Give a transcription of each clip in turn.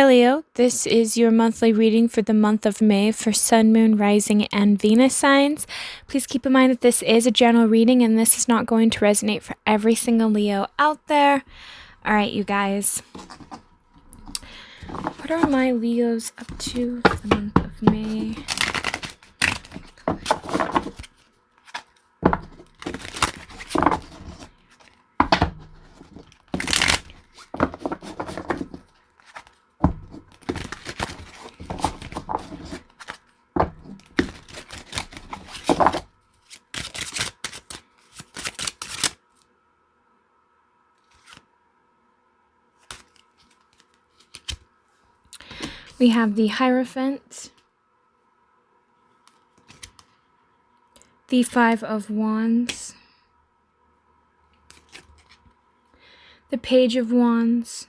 Leo. This is your monthly reading for the month of May for Sun, Moon, Rising, and Venus signs. Please keep in mind that this is a general reading and this is not going to resonate for every single Leo out there. All right, you guys. What are my Leos up to for the month of May? We have the Hierophant, the Five of Wands, the Page of Wands,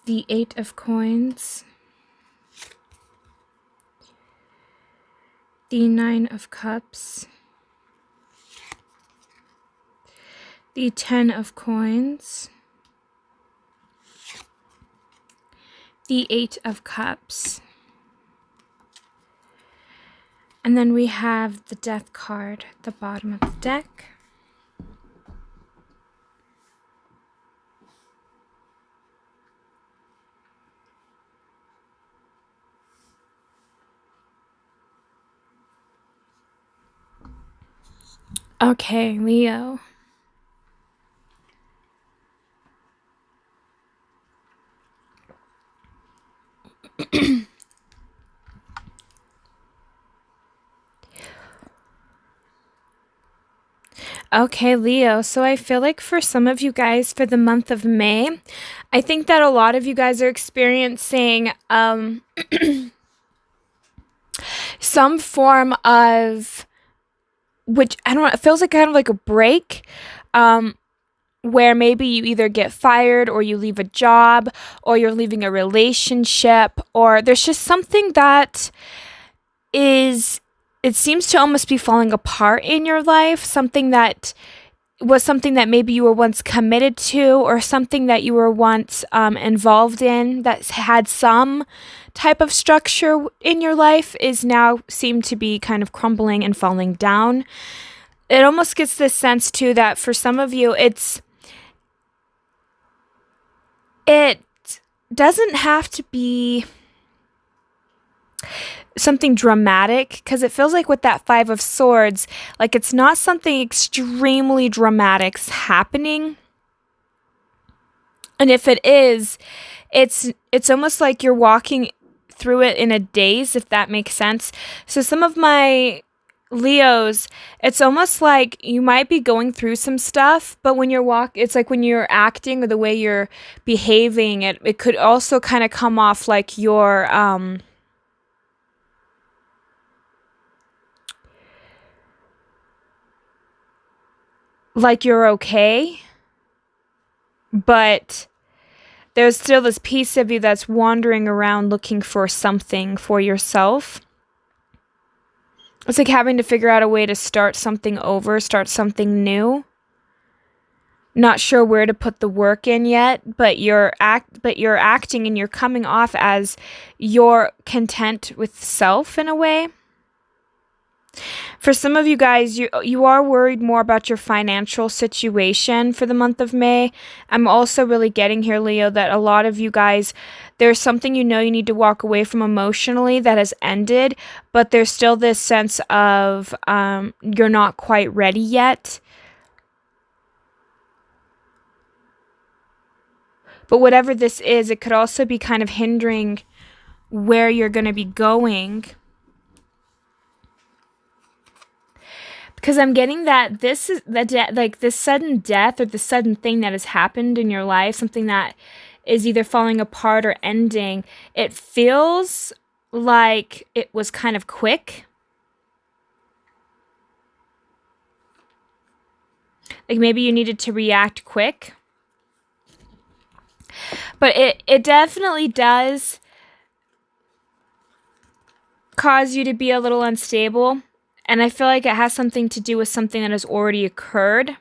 the Eight of Coins, the Nine of Cups, the Ten of Coins, the Eight of Cups, and then we have the Death card at the bottom of the deck. Okay, Leo. Okay, Leo, so I feel like for some of you guys for the month of May, I think that a lot of you guys are experiencing some form of, which I don't know, it feels like kind of like a break, where maybe you either get fired or you leave a job or you're leaving a relationship, or there's just something that is, it seems to almost be falling apart in your life, something that was something that maybe you were once committed to, or something that you were once involved in that had some type of structure in your life is now seem to be kind of crumbling and falling down. It almost gets this sense too that for some of you it doesn't have to be something dramatic, because it feels like with that Five of Swords, like it's not something extremely dramatic's happening. And if it is, it's almost like you're walking through it in a daze, if that makes sense. So some of my Leos, it's almost like you might be going through some stuff, but when it's like when you're acting or the way you're behaving, it could also kind of come off like you're okay, but there's still this piece of you that's wandering around looking for something for yourself. It's like having to figure out a way to start something over, start something new. Not sure where to put the work in yet, but you're acting and you're coming off as you're content with self in a way. For some of you guys, you are worried more about your financial situation for the month of May. I'm also really getting here, Leo, that a lot of you guys, there's something you need to walk away from emotionally that has ended, but there's still this sense of you're not quite ready yet. But whatever this is, it could also be kind of hindering where you're going to be going. Because I'm getting that this is like this sudden death or the sudden thing that has happened in your life, something that is either falling apart or ending. It feels like it was kind of quick. Like maybe you needed to react quick. But it definitely does cause you to be a little unstable. And I feel like it has something to do with something that has already occurred.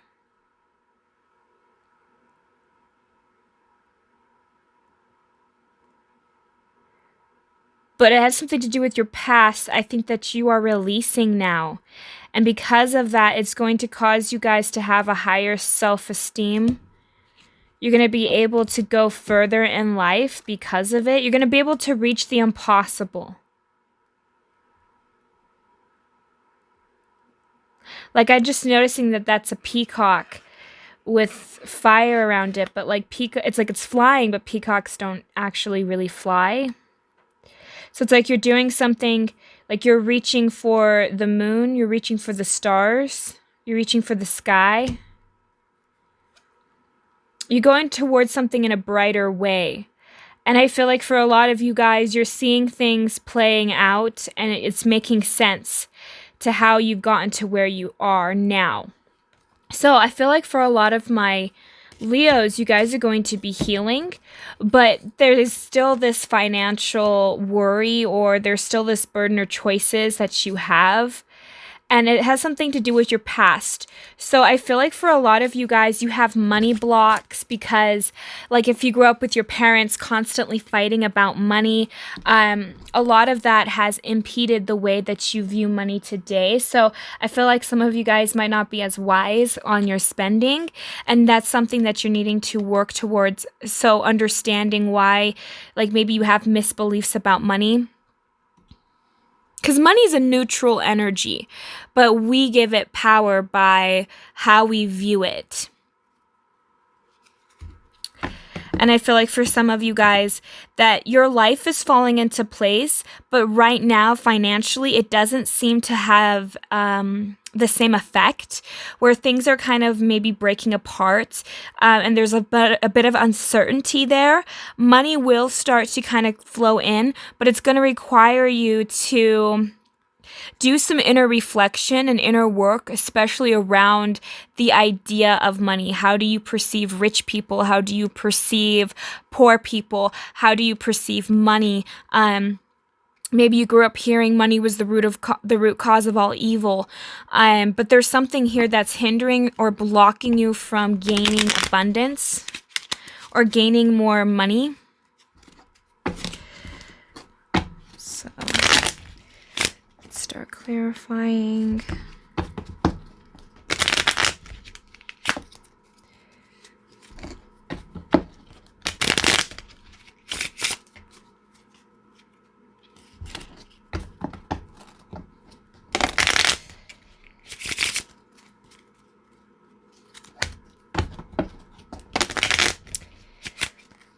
but it has something to do with your past. I think that you are releasing now. And because of that, it's going to cause you guys to have a higher self-esteem. You're going to be able to go further in life because of it. You're going to be able to reach the impossible. Like, I'm just noticing that that's a peacock with fire around it, but like it's like it's flying, but peacocks don't actually really fly. So it's like you're doing something, like you're reaching for the moon, you're reaching for the stars, you're reaching for the sky. You're going towards something in a brighter way. And I feel like for a lot of you guys, you're seeing things playing out and it's making sense to how you've gotten to where you are now. So I feel like for a lot of my Leos, you guys are going to be healing, but there is still this financial worry, or there's still this burden or choices that you have. And it has something to do with your past. So I feel like for a lot of you guys, you have money blocks because, like, if you grew up with your parents constantly fighting about money, a lot of that has impeded the way that you view money today. So I feel like some of you guys might not be as wise on your spending, and that's something that you're needing to work towards. So understanding why, like, maybe you have misbeliefs about money. Because money is a neutral energy, but we give it power by how we view it. And I feel like for some of you guys that your life is falling into place, but right now financially it doesn't seem to have the same effect, where things are kind of maybe breaking apart, and there's a bit of uncertainty there. Money will start to kind of flow in, but it's going to require you to do some inner reflection and inner work, especially around the idea of money. How do you perceive rich people? How do you perceive poor people? How do you perceive money? Maybe you grew up hearing money was the root cause of all evil, but there's something here that's hindering or blocking you from gaining abundance or gaining more money. So let's start clarifying.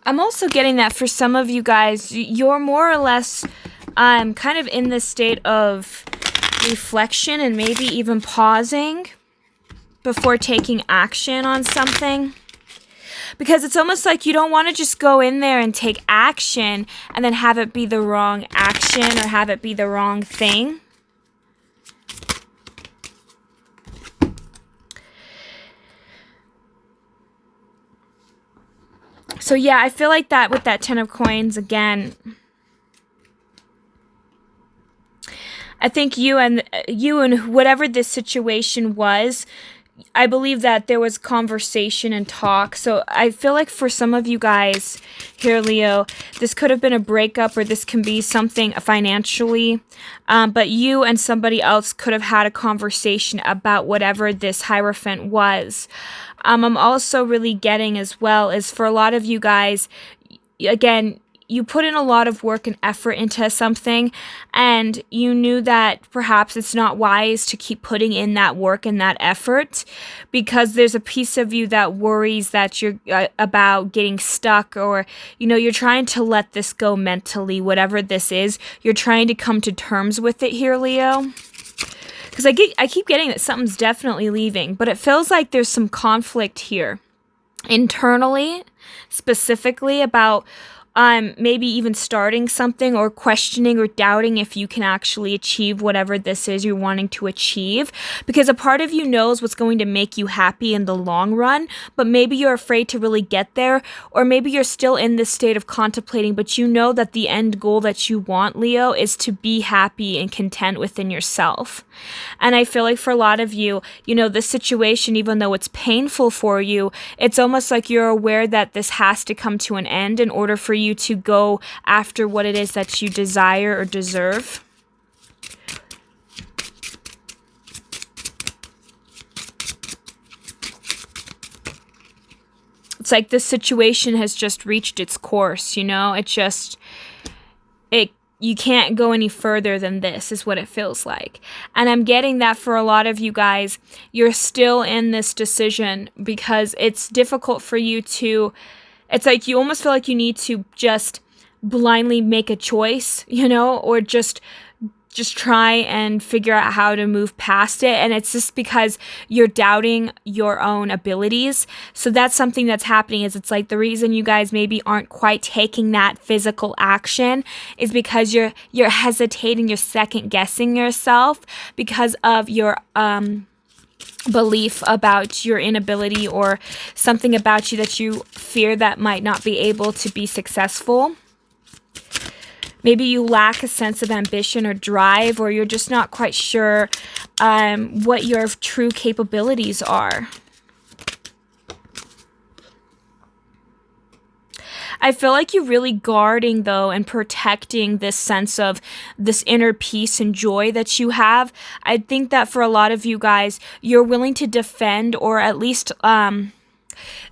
I'm also getting that for some of you guys, you're more or less kind of in this state of reflection and maybe even pausing before taking action on something. Because it's almost like you don't want to just go in there and take action and then have it be the wrong action or have it be the wrong thing. So yeah, I feel like that with that 10 of coins again. I think you and whatever this situation was, I believe that there was conversation and talk. So I feel like for some of you guys here, Leo, this could have been a breakup or this can be something financially. But you and somebody else could have had a conversation about whatever this Hierophant was. I'm also really getting as well is for a lot of you guys, again, you put in a lot of work and effort into something, and you knew that perhaps it's not wise to keep putting in that work and that effort because there's a piece of you that worries that you're about getting stuck, or, you know, you're trying to let this go mentally, whatever this is. You're trying to come to terms with it here, Leo. Because I keep getting that something's definitely leaving, but it feels like there's some conflict here internally, specifically about maybe even starting something or questioning or doubting if you can actually achieve whatever this is you're wanting to achieve. Because a part of you knows what's going to make you happy in the long run, but maybe you're afraid to really get there, or maybe you're still in this state of contemplating, but you know that the end goal that you want, Leo, is to be happy and content within yourself. And I feel like for a lot of you, you know, this situation, even though it's painful for you, it's almost like you're aware that this has to come to an end in order for you to go after what it is that you desire or deserve. It's like this situation has just reached its course, you know? You can't go any further than this is what it feels like. And I'm getting that for a lot of you guys, you're still in this decision because it's difficult for you to, it's like you almost feel like you need to just blindly make a choice, you know, or just try and figure out how to move past it. And it's just because you're doubting your own abilities. So that's something that's happening, is it's like the reason you guys maybe aren't quite taking that physical action is because you're hesitating, you're second guessing yourself because of your belief about your inability or something about you that you fear that might not be able to be successful. Maybe you lack a sense of ambition or drive, or you're just not quite sure what your true capabilities are. I feel like you're really guarding, though, and protecting this sense of this inner peace and joy that you have. I think that for a lot of you guys, you're willing to defend, or at least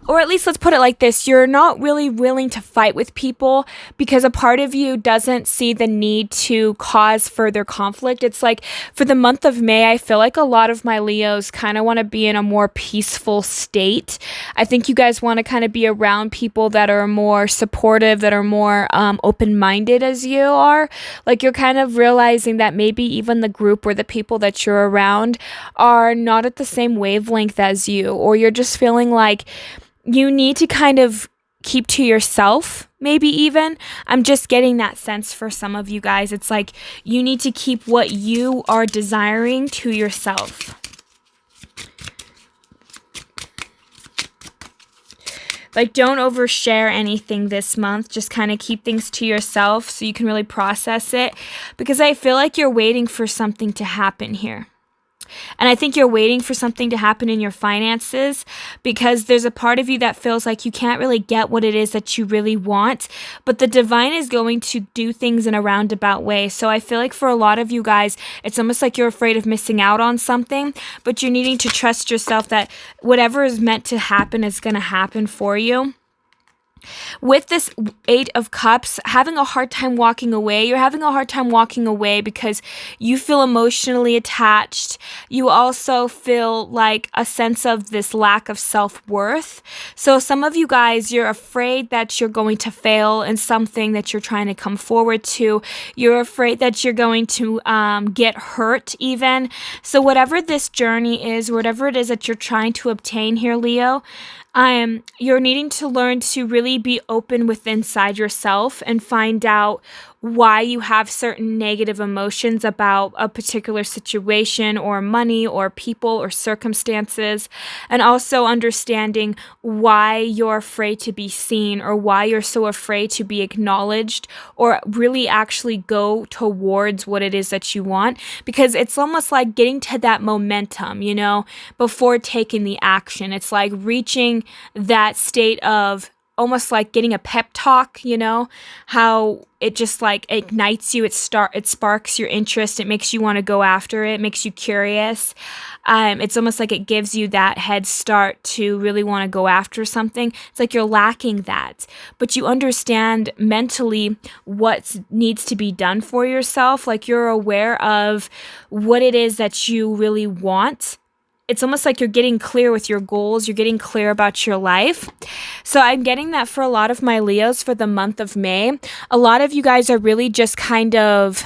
let's put it like this, you're not really willing to fight with people because a part of you doesn't see the need to cause further conflict. It's like for the month of May, I feel like a lot of my Leos kind of want to be in a more peaceful state. I think you guys want to kind of be around people that are more supportive, that are more open-minded as you are. Like you're kind of realizing that maybe even the group or the people that you're around are not at the same wavelength as you, or you're just feeling like you need to kind of keep to yourself, maybe even. I'm just getting that sense for some of you guys. It's like you need to keep what you are desiring to yourself. Like don't overshare anything this month. Just kind of keep things to yourself so you can really process it. Because I feel like you're waiting for something to happen here. And I think you're waiting for something to happen in your finances because there's a part of you that feels like you can't really get what it is that you really want, but the divine is going to do things in a roundabout way. So I feel like for a lot of you guys, it's almost like you're afraid of missing out on something, but you're needing to trust yourself that whatever is meant to happen is going to happen for you. With this 8 of Cups, having a hard time walking away. You're having a hard time walking away because you feel emotionally attached. You also feel like a sense of this lack of self-worth. So some of you guys, you're afraid that you're going to fail in something that you're trying to come forward to. You're afraid that you're going to get hurt even. So whatever this journey is, whatever it is that you're trying to obtain here, Leo, you're needing to learn to really be open with inside yourself and find out why you have certain negative emotions about a particular situation or money or people or circumstances, and also understanding why you're afraid to be seen or why you're so afraid to be acknowledged or really actually go towards what it is that you want, because it's almost like getting to that momentum, you know, before taking the action. It's like reaching that state of almost like getting a pep talk, you know, how it just like ignites you, it sparks your interest, it makes you want to go after it, makes you curious. It's almost like it gives you that head start to really want to go after something. It's like you're lacking that, but you understand mentally what needs to be done for yourself. Like you're aware of what it is that you really want. It's almost like you're getting clear with your goals. You're getting clear about your life. So I'm getting that for a lot of my Leos for the month of May. A lot of you guys are really just kind of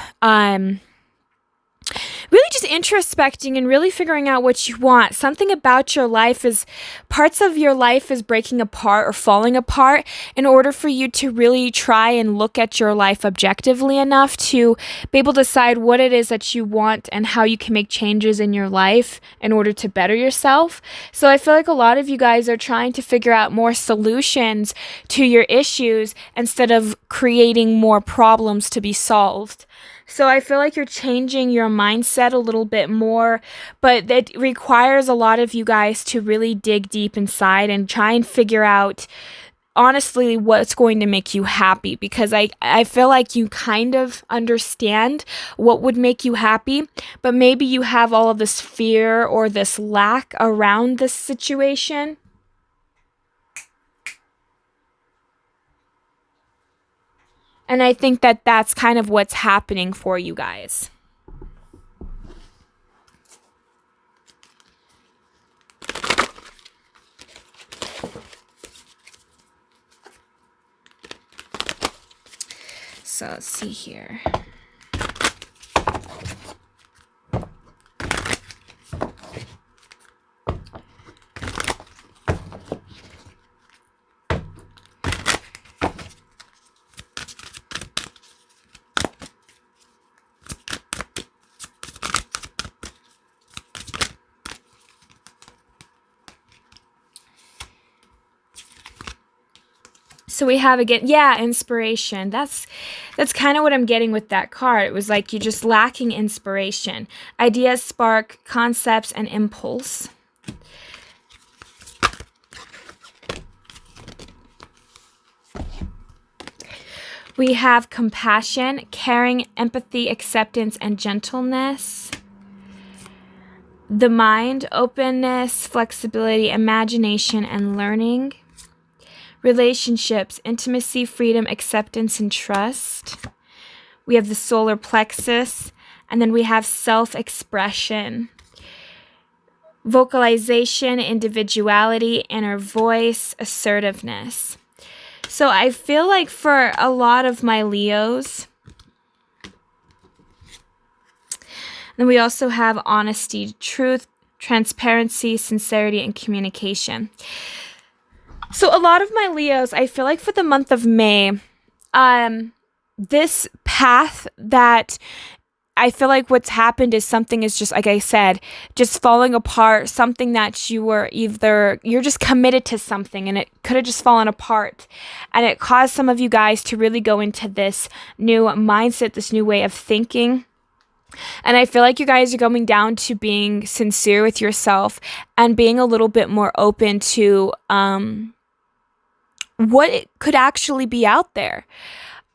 really just introspecting and really figuring out what you want. Something about your life is, parts of your life is breaking apart or falling apart in order for you to really try and look at your life objectively enough to be able to decide what it is that you want and how you can make changes in your life in order to better yourself. So I feel like a lot of you guys are trying to figure out more solutions to your issues instead of creating more problems to be solved. So I feel like you're changing your mindset a little bit more, but it requires a lot of you guys to really dig deep inside and try and figure out honestly what's going to make you happy, because I feel like you kind of understand what would make you happy, but maybe you have all of this fear or this lack around this situation. And I think that that's kind of what's happening for you guys. So let's see here. So we have again, yeah, inspiration. That's kind of what I'm getting with that card. It was like you're just lacking inspiration. Ideas spark concepts and impulse. We have compassion, caring, empathy, acceptance, and gentleness. The mind, openness, flexibility, imagination, and learning. Relationships, intimacy, freedom, acceptance, and trust. We have the solar plexus, and then we have self-expression, vocalization, individuality, inner voice, assertiveness. So I feel like for a lot of my Leos, then we also have honesty, truth, transparency, sincerity, and communication. So a lot of my Leos, I feel like for the month of May, this path that I feel like what's happened is something is just, like I said, just falling apart, something that you're just committed to something and it could have just fallen apart. And it caused some of you guys to really go into this new mindset, this new way of thinking. And I feel like you guys are going down to being sincere with yourself and being a little bit more open to what it could actually be out there.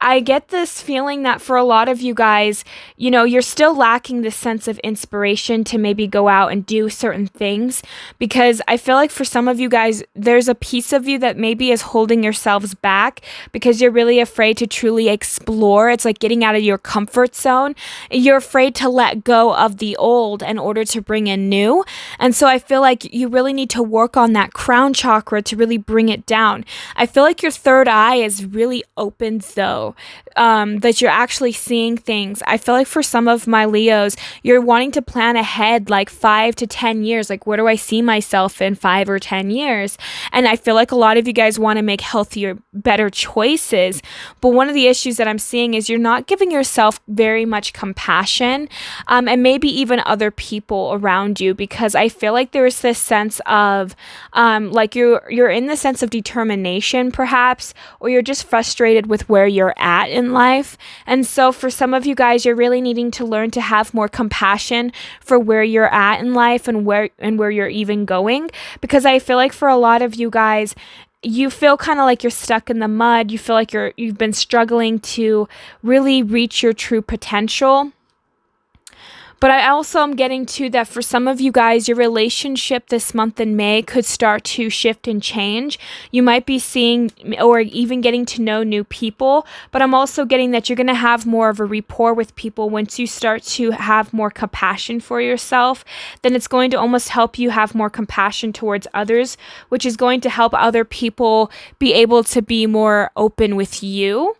I get this feeling that for a lot of you guys, you're still lacking this sense of inspiration to maybe go out and do certain things, because I feel like for some of you guys, there's a piece of you that maybe is holding yourselves back because you're really afraid to truly explore. It's like getting out of your comfort zone. You're afraid to let go of the old in order to bring in new. And so I feel like you really need to work on that crown chakra to really bring it down. I feel like your third eye is really opened though. That you're actually seeing things. I feel like for some of my Leos, you're wanting to plan ahead like 5 to 10 years. Like, where do I see myself in 5 or 10 years? And I feel like a lot of you guys want to make healthier, better choices. But one of the issues that I'm seeing is you're not giving yourself very much compassion, and maybe even other people around you, because I feel like there is this sense of like you're in the sense of determination perhaps, or you're just frustrated with where you're at in life. And so for some of you guys, you're really needing to learn to have more compassion for where you're at in life and where you're even going, because I feel like for a lot of you guys, you feel kind of like you're stuck in the mud. You feel like you've been struggling to really reach your true potential. But I also am getting to that for some of you guys, your relationship this month in May could start to shift and change. You might be seeing or even getting to know new people, but I'm also getting that you're going to have more of a rapport with people once you start to have more compassion for yourself. Then it's going to almost help you have more compassion towards others, which is going to help other people be able to be more open with you.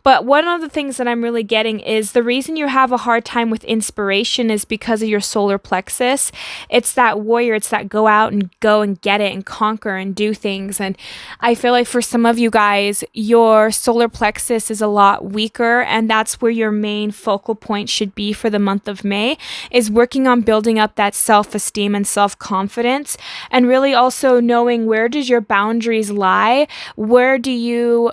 But one of the things that I'm really getting is the reason you have a hard time with inspiration is because of your solar plexus. It's that warrior. It's that go out and go and get it and conquer and do things. And I feel like for some of you guys, your solar plexus is a lot weaker, and that's where your main focal point should be for the month of May, is working on building up that self-esteem and self-confidence, and really also knowing where does your boundaries lie? Where do you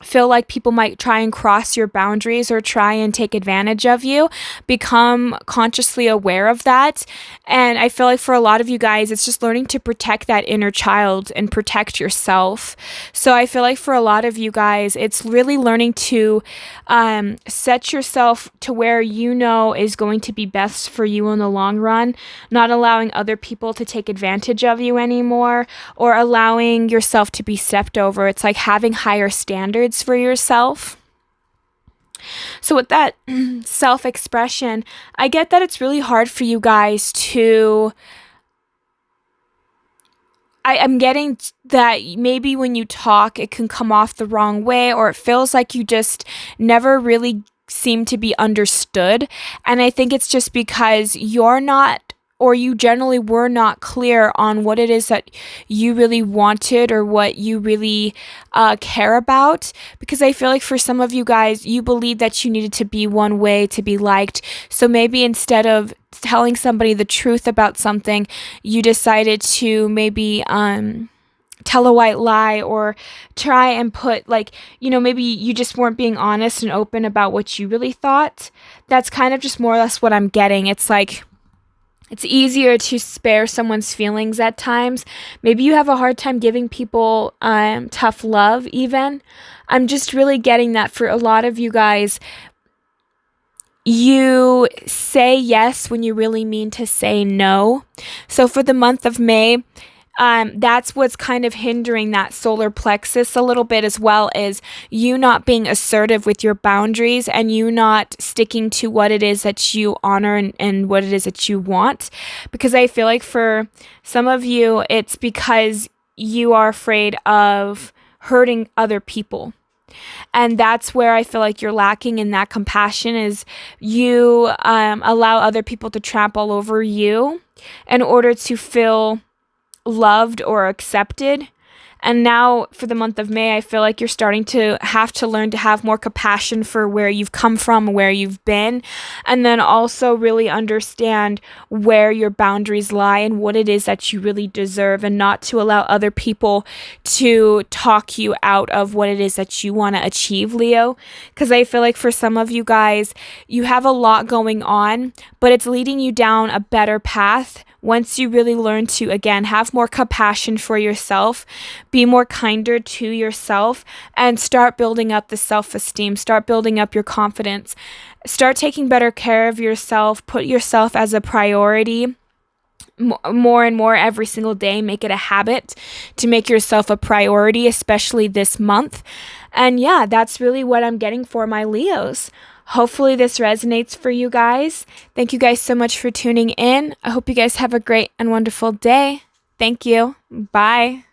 feel like people might might try and cross your boundaries or try and take advantage of you. Become consciously aware of that. And I feel like for a lot of you guys, it's just learning to protect that inner child and protect yourself. So I feel like for a lot of you guys, it's really learning to set yourself to where you know is going to be best for you in the long run, not allowing other people to take advantage of you anymore, or allowing yourself to be stepped over. It's like having higher standards for yourself. So with that self-expression, I get that it's really hard for you guys to... I'm getting that maybe when you talk, it can come off the wrong way, or it feels like you just never really seem to be understood. And I think it's just because you're not, or you generally were not clear on what it is that you really wanted or what you really care about. Because I feel like for some of you guys, you believe that you needed to be one way to be liked. So maybe instead of telling somebody the truth about something, you decided to maybe tell a white lie, or try and put, like, maybe you just weren't being honest and open about what you really thought. That's kind of just more or less what I'm getting. It's like, it's easier to spare someone's feelings at times. Maybe you have a hard time giving people tough love even. I'm just really getting that for a lot of you guys. You say yes when you really mean to say no. So for the month of May, that's what's kind of hindering that solar plexus a little bit, as well as you not being assertive with your boundaries and you not sticking to what it is that you honor and what it is that you want. Because I feel like for some of you, it's because you are afraid of hurting other people. And that's where I feel like you're lacking in that compassion, is you allow other people to trample over you in order to feel loved or accepted. And now for the month of May, I feel like you're starting to have to learn to have more compassion for where you've come from, where you've been, and then also really understand where your boundaries lie and what it is that you really deserve, and not to allow other people to talk you out of what it is that you want to achieve, Leo. Because I feel like for some of you guys, you have a lot going on, but it's leading you down a better path once you really learn to, again, have more compassion for yourself, be more kinder to yourself, and start building up the self-esteem, start building up your confidence, start taking better care of yourself, put yourself as a priority more and more every single day. Make it a habit to make yourself a priority, especially this month. And yeah, that's really what I'm getting for my Leos. Hopefully this resonates for you guys. Thank you guys so much for tuning in. I hope you guys have a great and wonderful day. Thank you. Bye.